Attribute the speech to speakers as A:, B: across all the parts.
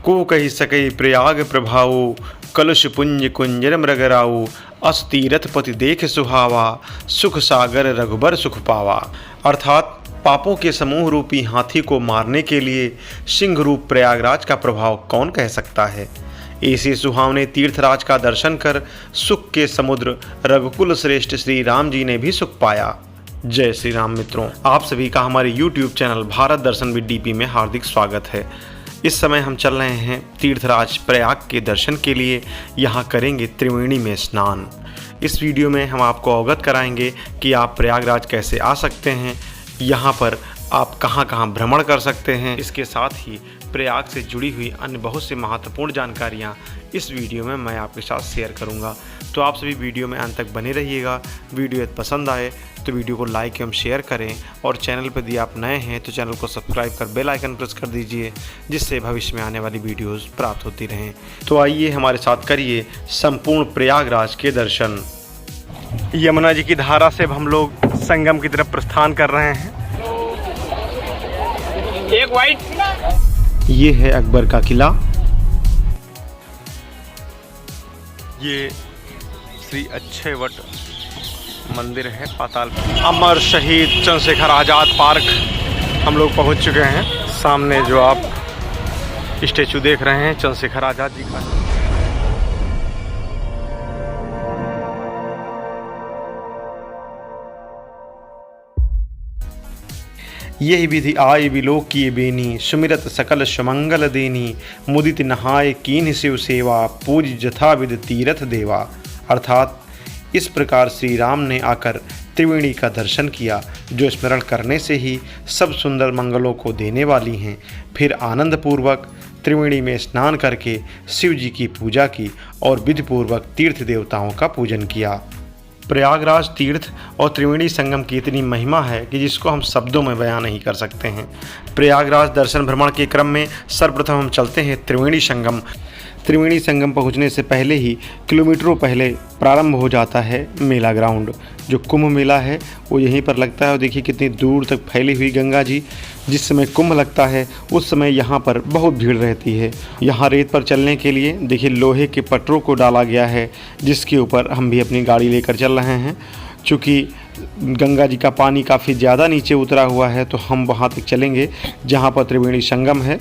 A: को कही सकई प्रयाग प्रभाऊ, कलुष पुंज कुंजर मृगराऊ, अस तीरथ पति देख सुहावा, सुख सागर रघुबर सुख पावा। अर्थात पापों के समूह रूपी हाथी को मारने के लिए सिंह रूप प्रयागराज का प्रभाव कौन कह सकता है। ऐसे सुहावने तीर्थराज का दर्शन कर सुख के समुद्र रघुकुल श्रेष्ठ श्री राम जी ने भी सुख पाया। जय श्री राम। मित्रों, आप सभी का हमारे YouTube channel Bharat Darshan with DP में हार्दिक स्वागत है। इस समय हम चल रहे हैं तीर्थराज प्रयाग के दर्शन के लिए। यहाँ करेंगे त्रिवेणी में स्नान। इस वीडियो में हम आपको अवगत कराएंगे कि आप प्रयागराज कैसे आ सकते हैं, यहाँ पर आप कहाँ कहाँ भ्रमण कर सकते हैं। इसके साथ ही प्रयाग से जुड़ी हुई अन्य बहुत सी महत्वपूर्ण जानकारियाँ इस वीडियो में मैं आपके साथ शेयर करूँगा। तो आप सभी वीडियो में अंत तक बने रहिएगा। वीडियो यदि पसंद आए तो वीडियो को लाइक एवं शेयर करें, और चैनल पर यदि आप नए हैं तो चैनल को सब्सक्राइब कर बेल आइकन प्रेस कर दीजिए, जिससे भविष्य में आने वाली वीडियोस प्राप्त होती रहें। तो आइए हमारे साथ करिए संपूर्ण प्रयागराज के दर्शन। यमुना जी की धारा से हम लोग संगम की तरफ प्रस्थान कर रहे हैं।
B: एक वाइट,
A: ये है अकबर का किला। ये श्री अक्षय वट मंदिर है पाताल। अमर शहीद चंद्रशेखर आज़ाद पार्क हम लोग पहुंच चुके हैं। सामने जो आप स्टेचू देख रहे हैं चंद्रशेखर आज़ाद जी का। यही विधि आय विलोक की बेनी, सुमिरत सकल सुमंगल देनी, मुदित नहाय कीन्ह शिव सेवा, पूज जथा विद तीरथ देवा। अर्थात इस प्रकार श्री राम ने आकर त्रिवेणी का दर्शन किया, जो स्मरण करने से ही सब सुंदर मंगलों को देने वाली हैं। फिर आनंद पूर्वक त्रिवेणी में स्नान करके शिव जी की पूजा की और विधिपूर्वक तीर्थ देवताओं का पूजन किया। प्रयागराज तीर्थ और त्रिवेणी संगम की इतनी महिमा है कि जिसको हम शब्दों में बयां नहीं कर सकते हैं। प्रयागराज दर्शन भ्रमण के क्रम में सर्वप्रथम हम चलते हैं त्रिवेणी संगम। त्रिवेणी संगम पहुंचने से पहले ही किलोमीटरों पहले प्रारंभ हो जाता है मेला ग्राउंड। जो कुंभ मेला है वो यहीं पर लगता है। और देखिए कितनी दूर तक फैली हुई गंगा जी। जिस समय कुंभ लगता है उस समय यहाँ पर बहुत भीड़ रहती है। यहाँ रेत पर चलने के लिए देखिए लोहे के पटरों को डाला गया है, जिसके ऊपर हम भी अपनी गाड़ी लेकर चल रहे हैं। चूँकि गंगा जी का पानी काफ़ी ज़्यादा नीचे उतरा हुआ है तो हम वहाँ तक चलेंगे जहाँ पर त्रिवेणी संगम है,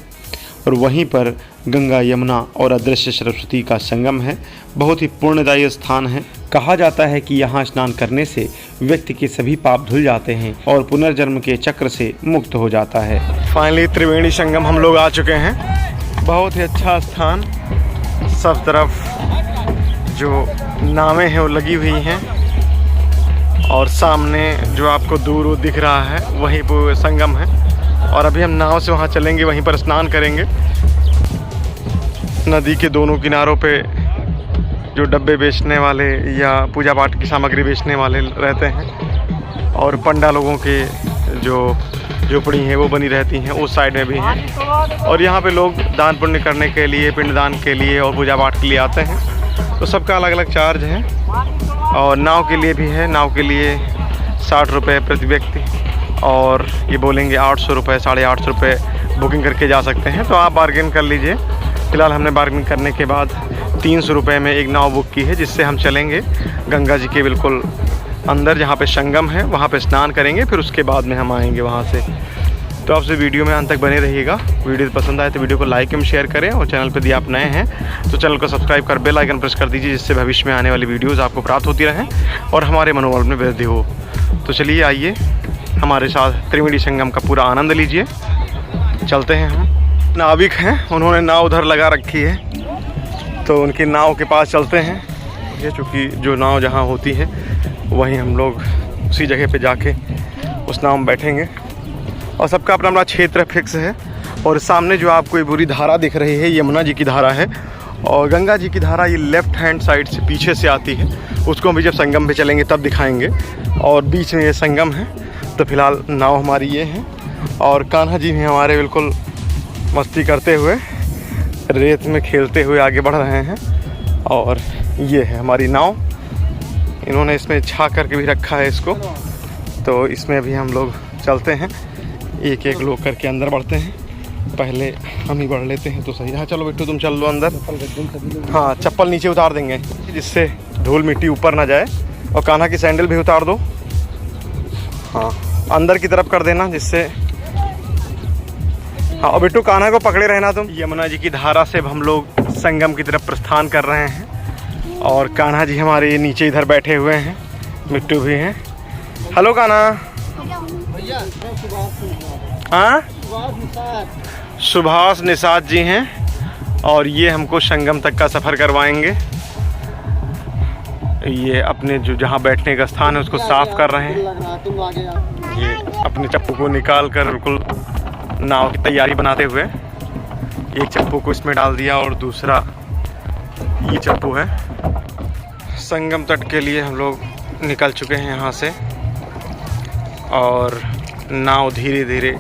A: और वहीं पर गंगा यमुना और अदृश्य सरस्वती का संगम है। बहुत ही पुण्यदायी स्थान है। कहा जाता है कि यहाँ स्नान करने से व्यक्ति के सभी पाप धुल जाते हैं और पुनर्जन्म के चक्र से मुक्त हो जाता है। फाइनली त्रिवेणी संगम हम लोग आ चुके हैं। बहुत ही अच्छा स्थान। सब तरफ जो नावें हैं वो लगी हुई हैं, और सामने जो आपको दूर दिख रहा है वहीं पर संगम है। और अभी हम नाव से वहाँ चलेंगे, वहीं पर स्नान करेंगे। नदी के दोनों किनारों पे जो डब्बे बेचने वाले या पूजा पाठ की सामग्री बेचने वाले रहते हैं, और पंडा लोगों के जो झोपड़ी हैं वो बनी रहती हैं, उस साइड में भी हैं। और यहाँ पे लोग दान पुण्य करने के लिए, पिंडदान के लिए और पूजा पाठ के लिए आते हैं। तो सबका अलग अलग चार्ज है। और नाव के लिए भी है। नाव के लिए 60 रुपये प्रति व्यक्ति, और ये बोलेंगे 800 रुपये, 850 रुपये बुकिंग करके जा सकते हैं। तो आप बार्गेन कर लीजिए। फ़िलहाल हमने बार्गेन करने के बाद 300 रुपये में एक नाव बुक की है, जिससे हम चलेंगे गंगा जी के बिल्कुल अंदर जहाँ पे संगम है, वहाँ पे स्नान करेंगे। फिर उसके बाद में हम आएंगे वहाँ से। तो आपसे वीडियो में अंत तक बने रहिएगा। वीडियो पसंद आए तो वीडियो को लाइक एवं शेयर करें, और चैनल पर यदि आप नए हैं तो चैनल को सब्सक्राइब कर बेल आइकन प्रेस कर दीजिए, जिससे भविष्य में आने वाली वीडियोज़ आपको प्राप्त होती रहें और हमारे मनोबल में वृद्धि हो। तो चलिए आइए हमारे साथ त्रिवेणी संगम का पूरा आनंद लीजिए। चलते हैं। हम नाविक हैं, उन्होंने नाव उधर लगा रखी है, तो उनकी नाव के पास चलते हैं। ये चूँकि जो नाव जहाँ होती है वहीं हम लोग उसी जगह पे जाके उस नाव में बैठेंगे। और सबका अपना अपना क्षेत्र फिक्स है। और सामने जो आपको ये बुरी धारा दिख रही है, यमुना जी की धारा है। और गंगा जी की धारा ये लेफ़्ट हैंड साइड से पीछे से आती है। उसको भी जब संगम पे चलेंगे तब दिखाएंगे। और बीच में ये संगम है। तो फिलहाल नाव हमारी ये है, और कान्हा जी भी हमारे बिल्कुल मस्ती करते हुए रेत में खेलते हुए आगे बढ़ रहे हैं। और ये है हमारी नाव। इन्होंने इसमें छा करके भी रखा है इसको। तो इसमें भी हम लोग चलते हैं, एक एक लोग करके अंदर बढ़ते हैं। पहले हम ही बढ़ लेते हैं तो सही। हाँ चलो बिट्टू तुम चल लो अंदर। हाँ चप्पल नीचे उतार देंगे जिससे धूल मिट्टी ऊपर ना जाए, और कान्हा की सैंडल भी उतार दो। हाँ अंदर की तरफ कर देना जिससे। हाँ और बिट्टू कान्हा को पकड़े रहना तुम। यमुना जी की धारा से हम लोग संगम की तरफ प्रस्थान कर रहे हैं और कान्हा जी हमारे नीचे इधर बैठे हुए हैं, बिट्टू भी हैं। हेलो कान्हा। हाँ सुभाष निषाद जी हैं और ये हमको संगम तक का सफ़र करवाएंगे। ये अपने जो जहाँ बैठने का स्थान है उसको साफ कर रहे हैं। ये अपने चप्पू को निकाल कर बिल्कुल नाव की तैयारी बनाते हुए एक चप्पू को इसमें डाल दिया और दूसरा ये चप्पू है। संगम तट के लिए हम लोग निकल चुके हैं यहाँ से और नाव धीरे धीरे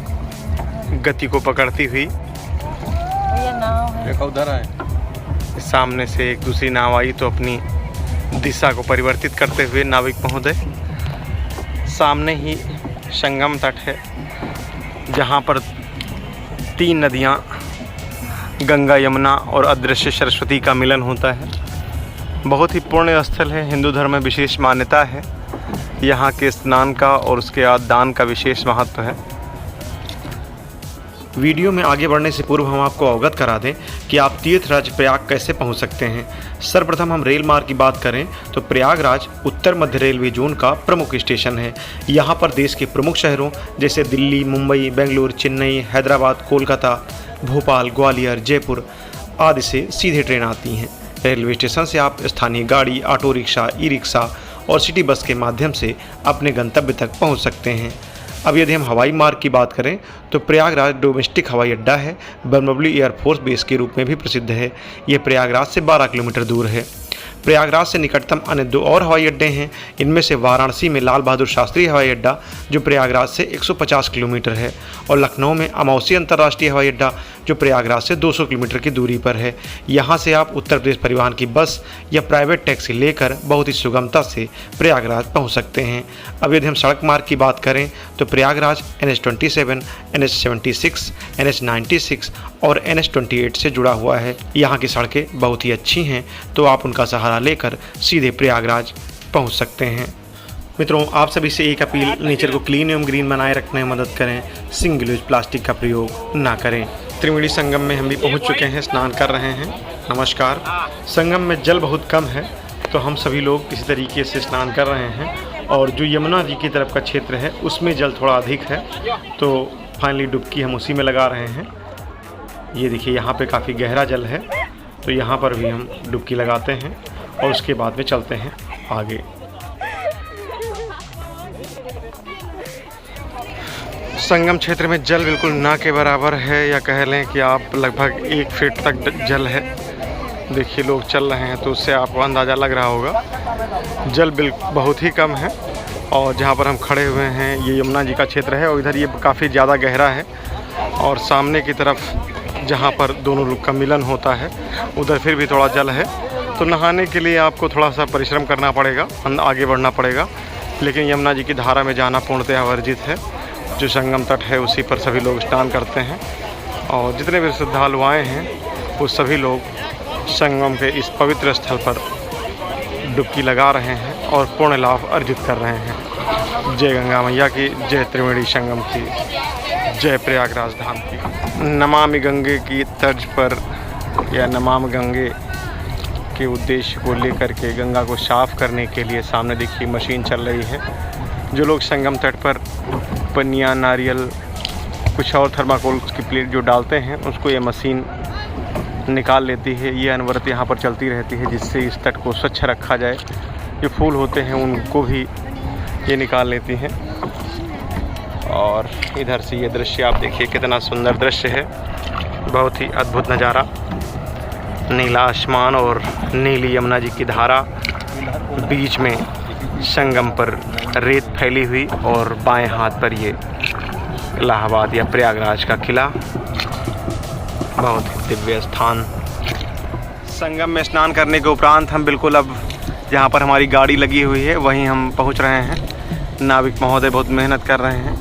A: गति को पकड़ती हुई उधर आए। सामने से एक दूसरी नाव आई तो अपनी दिशा को परिवर्तित करते हुए नाविक महोदय। सामने ही संगम तट है जहाँ पर 3 नदियाँ गंगा, यमुना और अदृश्य सरस्वती का मिलन होता है। बहुत ही पुण्य स्थल है, हिंदू धर्म में विशेष मान्यता है। यहाँ के स्नान का और उसके बाद दान का विशेष महत्व है। वीडियो में आगे बढ़ने से पूर्व हम आपको अवगत करा दें कि आप तीर्थराज प्रयाग कैसे पहुंच सकते हैं। सर्वप्रथम हम रेल मार्ग की बात करें तो प्रयागराज उत्तर मध्य रेलवे जोन का प्रमुख स्टेशन है। यहां पर देश के प्रमुख शहरों जैसे दिल्ली, मुंबई, बेंगलुरु, चेन्नई, हैदराबाद, कोलकाता, भोपाल, ग्वालियर, जयपुर आदि से सीधे ट्रेन आती हैं। रेलवे स्टेशन से आप स्थानीय गाड़ी, ऑटो रिक्शा, ई रिक्शा और सिटी बस के माध्यम से अपने गंतव्य तक पहुँच सकते हैं। अब यदि हम हवाई मार्ग की बात करें तो प्रयागराज डोमेस्टिक हवाई अड्डा है। बर्मबली एयरफोर्स बेस के रूप में भी प्रसिद्ध है। ये प्रयागराज से 12 किलोमीटर दूर है। प्रयागराज से निकटतम अन्य 2 और हवाई अड्डे हैं। इनमें से वाराणसी में लाल बहादुर शास्त्री हवाई अड्डा जो प्रयागराज से 150 किलोमीटर है और लखनऊ में अमौसी अंतर्राष्ट्रीय हवाई अड्डा जो प्रयागराज से 200 किलोमीटर की दूरी पर है। यहाँ से आप उत्तर प्रदेश परिवहन की बस या प्राइवेट टैक्सी लेकर बहुत ही सुगमता से प्रयागराज पहुँच सकते हैं। अब यदि हम सड़क मार्ग की बात करें तो प्रयागराज NH27, NH76, NH96 और NH28 से जुड़ा हुआ है। यहाँ की सड़कें बहुत ही अच्छी हैं तो आप उनका सहारा लेकर सीधे प्रयागराज पहुंच सकते हैं। मित्रों आप सभी से एक अपील, नेचर को क्लीन एवं ग्रीन बनाए रखने में मदद करें। सिंगल यूज प्लास्टिक का प्रयोग ना करें। त्रिवेणी संगम में हम भी पहुंच चुके हैं, स्नान कर रहे हैं। नमस्कार। संगम में जल बहुत कम है तो हम सभी लोग इसी तरीके से स्नान कर रहे हैं और जो यमुना जी की तरफ का क्षेत्र है उसमें जल थोड़ा अधिक है तो फाइनली डुबकी हम उसी में लगा रहे हैं। ये देखिए यहाँ पे काफ़ी गहरा जल है तो यहाँ पर भी हम डुबकी लगाते हैं और उसके बाद में चलते हैं आगे। संगम क्षेत्र में जल बिल्कुल ना के बराबर है या कह लें कि आप लगभग 1 फीट तक जल है। देखिए लोग चल रहे हैं तो उससे आपको अंदाज़ा लग रहा होगा जल बिल्कुल बहुत ही कम है। और जहाँ पर हम खड़े हुए हैं ये यमुना जी का क्षेत्र है और इधर ये काफ़ी ज़्यादा गहरा है और सामने की तरफ जहाँ पर दोनों लोग का मिलन होता है उधर फिर भी थोड़ा जल है। तो नहाने के लिए आपको थोड़ा सा परिश्रम करना पड़ेगा, आगे बढ़ना पड़ेगा। लेकिन यमुना जी की धारा में जाना पूर्णतः वर्जित है। जो संगम तट है उसी पर सभी लोग स्नान करते हैं और जितने भी श्रद्धालु आए हैं वो सभी लोग संगम के इस पवित्र स्थल पर डुबकी लगा रहे हैं और पुण्य लाभ अर्जित कर रहे हैं। जय गंगा मैया की, जय त्रिवेणी संगम की, जय प्रयागराज धाम की। नमामि गंगे की तर्ज पर या नमामि गंगे के उद्देश्य को लेकर के गंगा को साफ करने के लिए सामने देखिए मशीन चल रही है। जो लोग संगम तट पर पन्नियाँ, नारियल, कुछ और थर्माकोल की प्लेट जो डालते हैं उसको ये मशीन निकाल लेती है। ये अनवरत यहाँ पर चलती रहती है जिससे इस तट को स्वच्छ रखा जाए। जो फूल होते हैं उनको भी ये निकाल लेती हैं। और इधर से ये दृश्य आप देखिए कितना सुंदर दृश्य है, बहुत ही अद्भुत नज़ारा। नीला आसमान और नीली यमुना जी की धारा, बीच में संगम पर रेत फैली हुई और बाएं हाथ पर ये इलाहाबाद या प्रयागराज का किला, बहुत ही दिव्य स्थान। संगम में स्नान करने के उपरांत हम बिल्कुल अब जहाँ पर हमारी गाड़ी लगी हुई है वहीं हम पहुँच रहे हैं। नाविक महोदय बहुत मेहनत कर रहे हैं।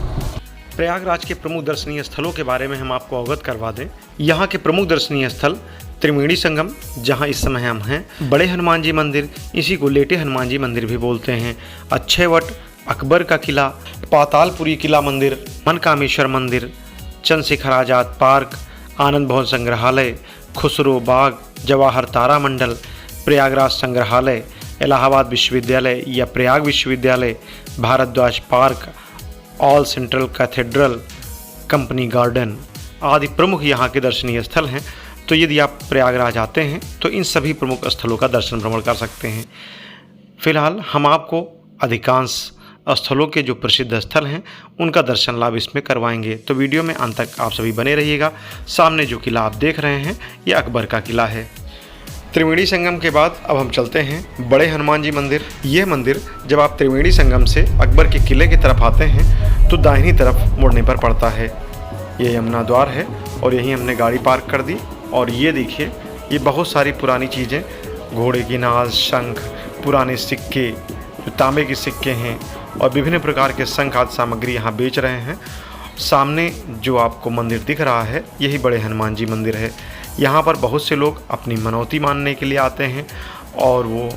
A: प्रयागराज के प्रमुख दर्शनीय स्थलों के बारे में हम आपको अवगत करवा दें। यहाँ के प्रमुख दर्शनीय स्थल त्रिवेणी संगम, जहाँ इस समय हम हैं, बड़े हनुमान जी मंदिर, इसी को लेटे हनुमान जी मंदिर भी बोलते हैं, अक्षयवट, अकबर का किला, पातालपुरी किला मंदिर, मनकामेश्वर मंदिर, चंद्रशेखर आज़ाद पार्क, आनंद भवन संग्रहालय, खुसरो बाग, जवाहर तारा मंडल, प्रयागराज संग्रहालय, इलाहाबाद विश्वविद्यालय या प्रयाग विश्वविद्यालय, Bharadwaj park, all central cathedral, company garden आदि प्रमुख यहाँ के दर्शनीय स्थल हैं। तो यदि आप प्रयागराज आते हैं तो इन सभी प्रमुख स्थलों का दर्शन भ्रमण कर सकते हैं। फिलहाल हम आपको अधिकांश स्थलों के जो प्रसिद्ध स्थल हैं उनका दर्शन लाभ इसमें करवाएंगे, तो वीडियो में अंत तक आप सभी बने रहिएगा। सामने जो किला आप देख रहे हैं ये अकबर का किला है। त्रिवेणी संगम के बाद अब हम चलते हैं बड़े हनुमान जी मंदिर। यह मंदिर जब आप त्रिवेणी संगम से अकबर के किले की तरफ आते हैं तो दाहिनी तरफ मुड़ने पर पड़ता है। ये यमुना द्वार है और यहीं हमने गाड़ी पार्क कर दी। और ये देखिए, ये बहुत सारी पुरानी चीज़ें, घोड़े की नाल, शंख, पुराने सिक्के, जो तांबे के सिक्के हैं और विभिन्न प्रकार के शंख आदि सामग्री यहाँ बेच रहे हैं। सामने जो आपको मंदिर दिख रहा है यही बड़े हनुमान जी मंदिर है। यहाँ पर बहुत से लोग अपनी मनौती मानने के लिए आते हैं और वो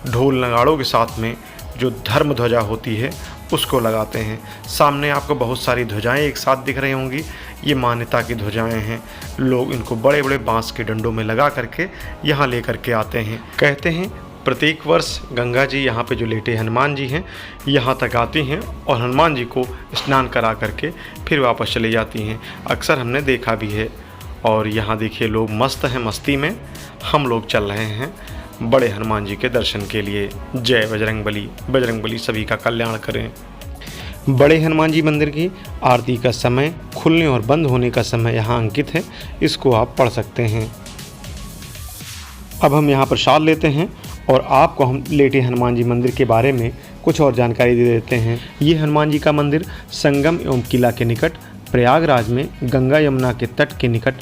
A: ढोल नगाड़ों के साथ में जो धर्म ध्वजा होती है उसको लगाते हैं। सामने आपको बहुत सारी ध्वजाएं एक साथ दिख रही होंगी, ये मान्यता की ध्वजाएं हैं। लोग इनको बड़े बड़े बांस के डंडों में लगा करके यहाँ ले करके आते हैं। कहते हैं प्रत्येक वर्ष गंगा जी यहाँ पे जो लेटे हनुमान जी हैं यहाँ तक आती हैं और हनुमान जी को स्नान करा करके फिर वापस चली जाती हैं। अक्सर हमने देखा भी है। और यहाँ देखिए, लोग मस्त हैं, मस्ती में हम लोग चल रहे हैं बड़े हनुमान जी के दर्शन के लिए। जय बजरंगबली, बजरंगबली सभी का कल्याण करें। बड़े हनुमान जी मंदिर की आरती का समय, खुलने और बंद होने का समय यहाँ अंकित है, इसको आप पढ़ सकते हैं। अब हम यहाँ प्रसाद लेते हैं और आपको हम लेटे हनुमान जी मंदिर के बारे में कुछ और जानकारी दे देते हैं। ये हनुमान जी का मंदिर संगम एवं किला के निकट प्रयागराज में गंगा यमुना के तट के निकट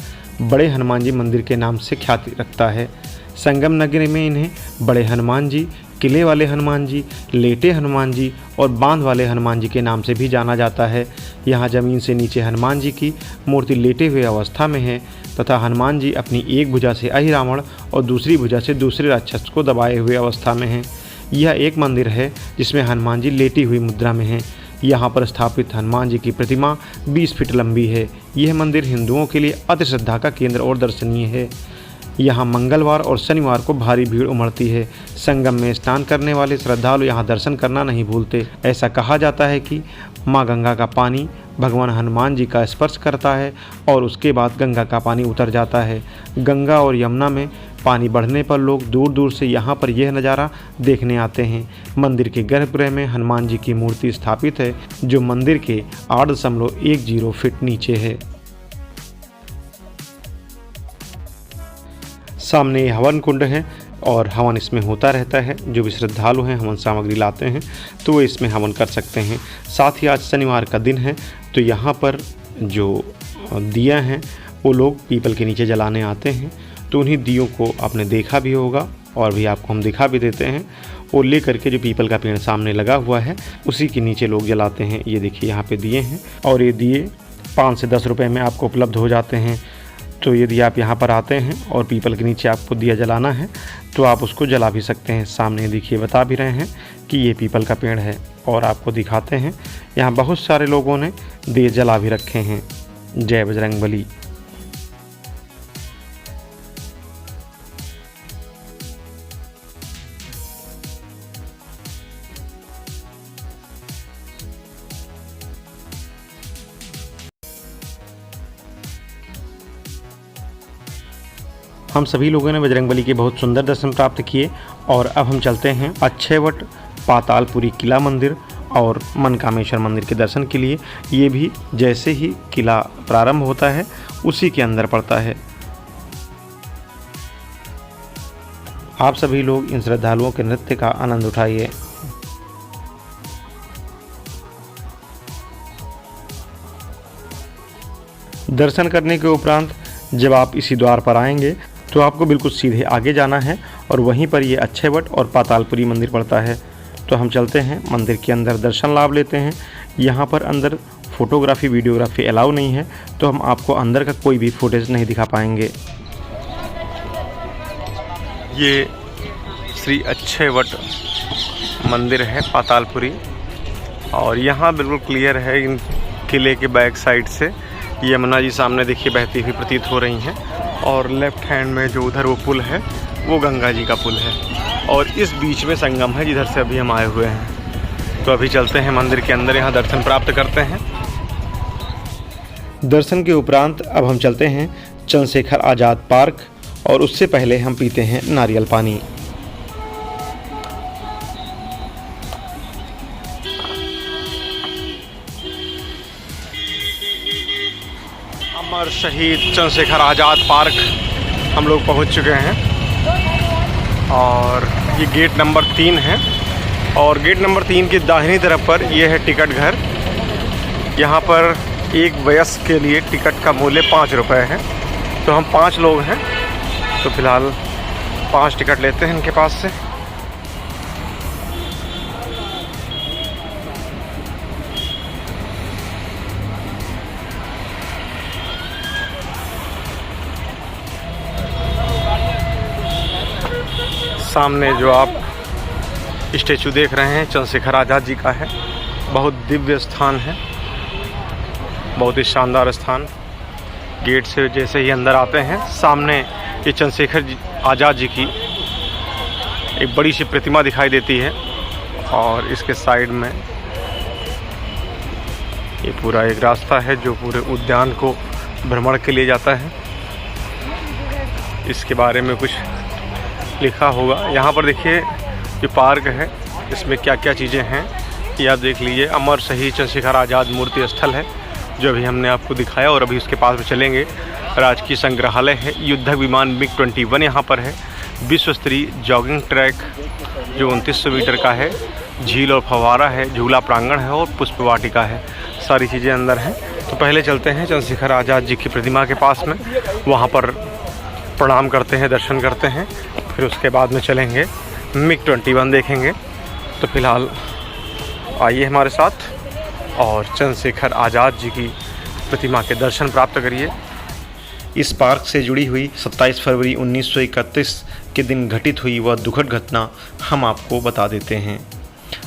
A: बड़े हनुमान जी मंदिर के नाम से ख्याति रखता है। संगम नगरी में इन्हें बड़े हनुमान जी, किले वाले हनुमान जी, लेटे हनुमान जी और बांध वाले हनुमान जी के नाम से भी जाना जाता है। यहाँ ज़मीन से नीचे हनुमान जी की मूर्ति लेटे हुए अवस्था में है तथा हनुमान जी अपनी एक भुजा से अहिरावण और दूसरी भुजा से दूसरे राक्षस को दबाए हुए अवस्था में हैं। यह एक मंदिर है जिसमें हनुमान जी लेटी हुई मुद्रा में हैं। यहाँ पर स्थापित हनुमान जी की प्रतिमा 20 फीट लंबी है। यह मंदिर हिंदुओं के लिए अति श्रद्धा का केंद्र और दर्शनीय है। यहाँ मंगलवार और शनिवार को भारी भीड़ उमड़ती है। संगम में स्नान करने वाले श्रद्धालु यहाँ दर्शन करना नहीं भूलते। ऐसा कहा जाता है कि माँ गंगा का पानी भगवान हनुमान जी का स्पर्श करता है और उसके बाद गंगा का पानी उतर जाता है। गंगा और यमुना में पानी बढ़ने पर लोग दूर दूर से यहाँ पर यह नज़ारा देखने आते हैं। मंदिर के गर्भगृह में हनुमान जी की मूर्ति स्थापित है जो मंदिर के 8.10 फीट नीचे है। सामने हवन कुंड है और हवन इसमें होता रहता है। जो भी श्रद्धालु हैं हवन सामग्री लाते हैं तो वो इसमें हवन कर सकते हैं। साथ ही आज शनिवार का दिन है तो यहाँ पर जो दिया हैं वो लोग पीपल के नीचे जलाने आते हैं। तो उन्हीं दियों को आपने देखा भी होगा और भी आपको हम दिखा भी देते हैं। वो ले करके जो पीपल का पेड़ सामने लगा हुआ है उसी के नीचे लोग जलाते हैं। ये देखिए यहाँ पे दिए हैं और ये दिए 5 से 10 रुपये में आपको उपलब्ध हो जाते हैं। तो यदि आप यहाँ पर आते हैं और पीपल के नीचे आपको दिया जलाना है तो आप उसको जला भी सकते हैं। सामने देखिए बता भी रहे हैं कि ये पीपल का पेड़ है और आपको दिखाते हैं यहाँ बहुत सारे लोगों ने दिए जला भी रखे हैं। जय बजरंगबली। हम सभी लोगों ने बजरंगबली के बहुत सुंदर दर्शन प्राप्त किए और अब हम चलते हैं अक्षयवट, पातालपुरी किला मंदिर और मनकामेश्वर मंदिर के दर्शन के लिए। ये भी जैसे ही किला प्रारंभ होता है उसी के अंदर पड़ता है। आप सभी लोग इन श्रद्धालुओं के नृत्य का आनंद उठाइए। दर्शन करने के उपरांत जब आप इसी द्वार पर आएंगे तो आपको बिल्कुल सीधे आगे जाना है और वहीं पर ये अक्षयवट और पातालपुरी मंदिर पड़ता है। तो हम चलते हैं मंदिर के अंदर, दर्शन लाभ लेते हैं। यहाँ पर अंदर फ़ोटोग्राफी वीडियोग्राफी अलाउ नहीं है, तो हम आपको अंदर का कोई भी फुटेज नहीं दिखा पाएंगे। ये श्री अक्षयवट मंदिर है पातालपुरी, और यहाँ बिल्कुल क्लियर है इन किले के बैक साइड से यमुना जी सामने देखिए बहती हुई प्रतीत हो रही हैं, और लेफ्ट हैंड में जो उधर वो पुल है वो गंगा जी का पुल है, और इस बीच में संगम है जिधर से अभी हम आए हुए हैं। तो अभी चलते हैं मंदिर के अंदर, यहाँ दर्शन प्राप्त करते हैं। दर्शन के उपरांत अब हम चलते हैं चंद्रशेखर आज़ाद पार्क, और उससे पहले हम पीते हैं नारियल पानी। अमर शहीद चंद्रशेखर आज़ाद पार्क हम लोग पहुंच चुके हैं, और ये गेट नंबर 3 है, और गेट नंबर 3 की दाहिनी तरफ पर ये है टिकट घर। यहाँ पर एक वयस्क के लिए टिकट का मूल्य 5 रुपये है, तो हम 5 लोग हैं, तो फिलहाल 5 टिकट लेते हैं इनके पास से। सामने जो आप स्टैचू देख रहे हैं चंद्रशेखर आज़ाद जी का है, बहुत दिव्य स्थान है, बहुत ही शानदार स्थान। गेट से जैसे ही अंदर आते हैं सामने ये चंद्रशेखर आज़ाद जी की एक बड़ी सी प्रतिमा दिखाई देती है, और इसके साइड में ये पूरा एक रास्ता है जो पूरे उद्यान को भ्रमण के लिए जाता है। इसके बारे में कुछ लिखा होगा। यहाँ पर देखिए जो पार्क है इसमें क्या क्या चीज़ें हैं ये आप देख लीजिए। अमर शहीद चंद्रशेखर आज़ाद मूर्ति स्थल है जो अभी हमने आपको दिखाया, और अभी उसके पास में चलेंगे। राजकीय संग्रहालय है, युद्धक विमान MiG-21 यहाँ पर है, विश्व स्तरीय जॉगिंग ट्रैक जो 2900 मीटर का है, झील और फव्वारा है, झूला प्रांगण है, और पुष्प वाटिका है। सारी चीज़ें अंदर हैं। तो पहले चलते हैं चंद्रशेखर आज़ाद जी की प्रतिमा के पास में, वहाँ पर प्रणाम करते हैं, दर्शन करते हैं, फिर उसके बाद में चलेंगे MiG-21 देखेंगे। तो फिलहाल आइए हमारे साथ और चंद्रशेखर आज़ाद जी की प्रतिमा के दर्शन प्राप्त करिए। इस पार्क से जुड़ी हुई 27 फरवरी 1931 के दिन घटित हुई वह दुखद घटना हम आपको बता देते हैं।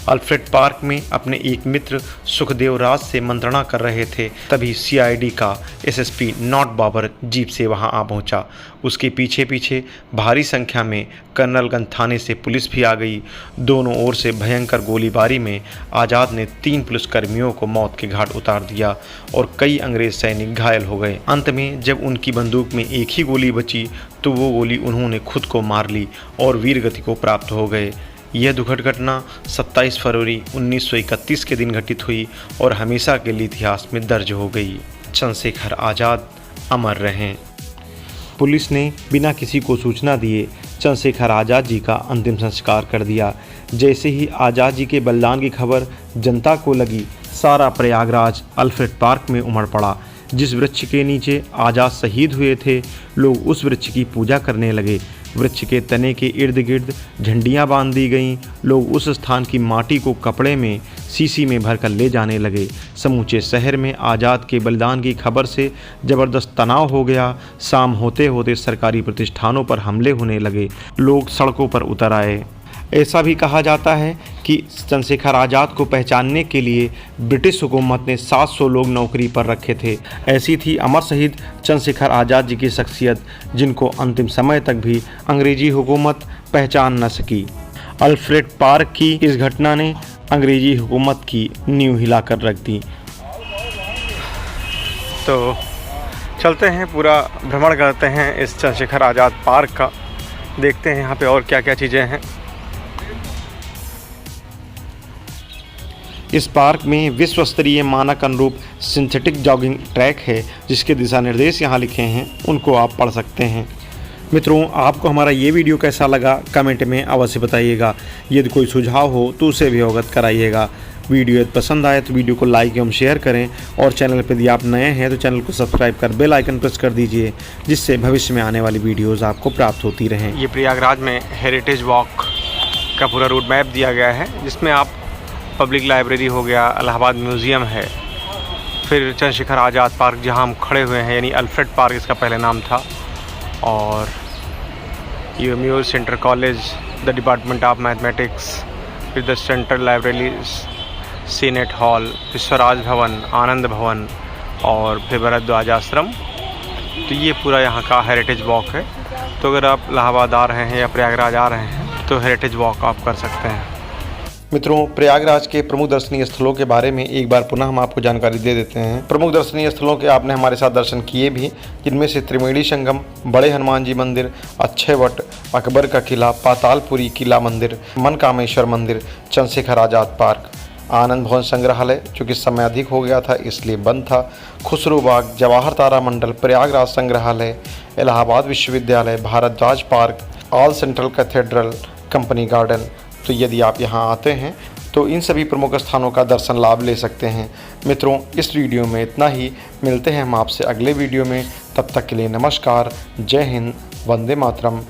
A: अल्फ्रेड पार्क में अपने एक मित्र सुखदेव राज से मंत्रणा कर रहे थे, तभी CID का SSP नॉट बाबर जीप से वहां आ पहुंचा। उसके पीछे पीछे भारी संख्या में कर्नलगंज थाने से पुलिस भी आ गई। दोनों ओर से भयंकर गोलीबारी में आज़ाद ने 3 पुलिसकर्मियों को मौत के घाट उतार दिया, और कई अंग्रेज सैनिक घायल हो गए। अंत में जब उनकी बंदूक में एक ही गोली बची तो वो गोली उन्होंने खुद को मार ली और वीरगति को प्राप्त हो गए। यह दुखद घटना 27 फरवरी 1931 के दिन घटित हुई और हमेशा के लिए इतिहास में दर्ज हो गई। चंद्रशेखर आज़ाद अमर रहें। पुलिस ने बिना किसी को सूचना दिए चंद्रशेखर आज़ाद जी का अंतिम संस्कार कर दिया। जैसे ही आज़ाद जी के बलिदान की खबर जनता को लगी, सारा प्रयागराज अल्फ्रेड पार्क में उमड़ पड़ा। जिस वृक्ष के नीचे आज़ाद शहीद हुए थे, लोग उस वृक्ष की पूजा करने लगे। वृक्ष के तने के इर्द गिर्द झंडियाँ बांध दी गईं। लोग उस स्थान की माटी को कपड़े में शीशी में भरकर ले जाने लगे। समूचे शहर में आज़ाद के बलिदान की खबर से ज़बरदस्त तनाव हो गया। शाम होते होते सरकारी प्रतिष्ठानों पर हमले होने लगे। लोग सड़कों पर उतर आए। ऐसा भी कहा जाता है कि चंद्रशेखर आज़ाद को पहचानने के लिए ब्रिटिश हुकूमत ने 700 लोग नौकरी पर रखे थे। ऐसी थी अमर शहीद चंद्रशेखर आज़ाद जी की शख्सियत, जिनको अंतिम समय तक भी अंग्रेजी हुकूमत पहचान न सकी। अल्फ्रेड पार्क की इस घटना ने अंग्रेजी हुकूमत की नींव हिलाकर रख दी। तो चलते हैं, पूरा भ्रमण करते हैं इस चंद्रशेखर आज़ाद पार्क का, देखते हैं यहाँ पे और क्या क्या चीज़ें हैं। इस पार्क में विश्व स्तरीय मानक अनुरूप सिंथेटिक जॉगिंग ट्रैक है, जिसके दिशा निर्देश यहाँ लिखे हैं, उनको आप पढ़ सकते हैं। मित्रों, आपको हमारा ये वीडियो कैसा लगा कमेंट में अवश्य बताइएगा। यदि कोई सुझाव हो तो उसे भी अवगत कराइएगा। वीडियो यदि पसंद आए तो वीडियो को लाइक एवं शेयर करें, और चैनल पर यदि आप नए हैं तो चैनल को सब्सक्राइब कर बेल आइकन प्रेस कर दीजिए, जिससे भविष्य में आने वाली वीडियोज़ आपको प्राप्त होती रहें। ये प्रयागराज में हेरिटेज वॉक का पूरा रूट मैप दिया गया है, जिसमें आप पब्लिक लाइब्रेरी हो गया, इलाहाबाद म्यूज़ियम है, फिर चंद्रशेखर आज़ाद पार्क जहाँ हम खड़े हुए हैं, यानी अल्फ्रेड पार्क इसका पहले नाम था, और UMU centre college, the department of mathematics, फिर the central library, senate hall, Vishwaraj Bhavan, Anand भवन और फिर भरद्वाज आश्रम। तो ये पूरा यहाँ का हेरिटेज वॉक है। तो अगर आप इलाहाबाद आ रहे हैं या प्रयागराज आ रहे हैं तो हेरिटेज वॉक आप कर सकते हैं। मित्रों, प्रयागराज के प्रमुख दर्शनीय स्थलों के बारे में एक बार पुनः हम आपको जानकारी दे देते हैं। प्रमुख दर्शनीय स्थलों के आपने हमारे साथ दर्शन किए भी, जिनमें से त्रिवेणी संगम, बड़े हनुमान जी मंदिर, अक्षय वट, अकबर का किला, पातालपुरी किला मंदिर, मनकामेश्वर मंदिर, चंद्रशेखर आज़ाद पार्क, आनंद भवन संग्रहालय जो कि समय अधिक हो गया था इसलिए बंद था, खुसरो बाग, जवाहर तारा मंडल, प्रयागराज संग्रहालय, इलाहाबाद विश्वविद्यालय, Bharadwaj park, all central cathedral, company garden. तो यदि आप यहाँ आते हैं तो इन सभी प्रमुख स्थानों का दर्शन लाभ ले सकते हैं। मित्रों, इस वीडियो में इतना ही। मिलते हैं हम आपसे अगले वीडियो में। तब तक के लिए नमस्कार, जय हिंद, वंदे मातरम।